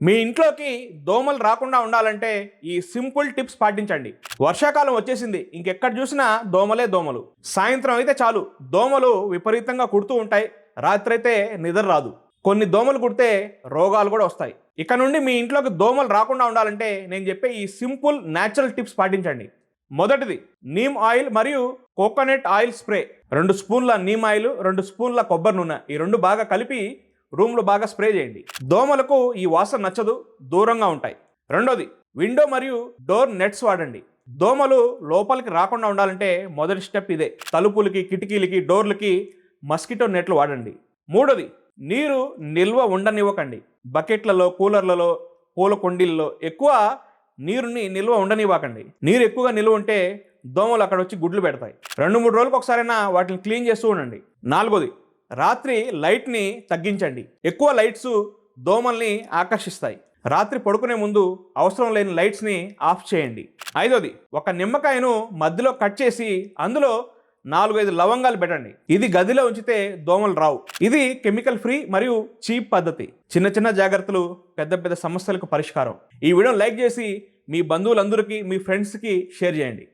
మీ ఇంట్లోకి దోమలు రాకుండా ఉండాలంటే ఈ సింపుల్ టిప్స్ పాటించండి. వర్షాకాలం వచ్చేసింది, ఇంకెక్కడ చూసినా దోమలే దోమలు. సాయంత్రం అయితే చాలు దోమలు విపరీతంగా కుడుతూ ఉంటాయి. రాత్రి అయితే నిద్ర రాదు. కొన్ని దోమలు కుడితే రోగాలు కూడా వస్తాయి. ఇక నుండి మీ ఇంట్లోకి దోమలు రాకుండా ఉండాలంటే నేను చెప్పే ఈ సింపుల్ న్యాచురల్ టిప్స్ పాటించండి. మొదటిది, నీమ్ ఆయిల్ మరియు కోకోనట్ ఆయిల్ స్ప్రే. 2 స్పూన్ల నీమ్ ఆయిల్, 2 స్పూన్ల కొబ్బరి నూనె, ఈ రెండు బాగా కలిపి రూమ్లో బాగా స్ప్రే చేయండి. దోమలకు ఈ వాసన నచ్చదు, దూరంగా ఉంటాయి. రెండోది, విండో మరియు డోర్ నెట్స్ వాడండి. దోమలు లోపలికి రాకుండా ఉండాలంటే మొదటి స్టెప్ ఇదే. తలుపులకి, కిటికీలకి, డోర్లకి మస్కిటో నెట్లు వాడండి. మూడోది, నీరు నిల్వ ఉండనివ్వకండి. బకెట్లలో, కూలర్లలో, పూల కుండీల్లో ఎక్కువ నీరుని నిల్వ ఉండనివ్వకండి. నీరు ఎక్కువగా నిల్వ ఉంటే దోమలు అక్కడ వచ్చి గుడ్లు పెడతాయి. 2-3 రోజులకు ఒకసారైనా వాటిని క్లీన్ చేస్తూ ఉండండి. నాలుగోది, రాత్రి లైట్ని తగ్గించండి. ఎక్కువ లైట్స్ దోమల్ని ఆకర్షిస్తాయి. రాత్రి పడుకునే ముందు అవసరం లేని లైట్స్ని ఆఫ్ చేయండి. ఐదోది, ఒక నిమ్మకాయను మధ్యలో కట్ చేసి అందులో 4-5 లవంగాలు పెట్టండి. ఇది గదిలో ఉంచితే దోమలు రావు. ఇది కెమికల్ ఫ్రీ మరియు చీప్ పద్ధతి. చిన్న చిన్న జాగ్రత్తలు పెద్ద పెద్ద సమస్యలకు పరిష్కారం. ఈ వీడియోని లైక్ చేసి మీ బంధువులందరికీ, మీ ఫ్రెండ్స్కి షేర్ చేయండి.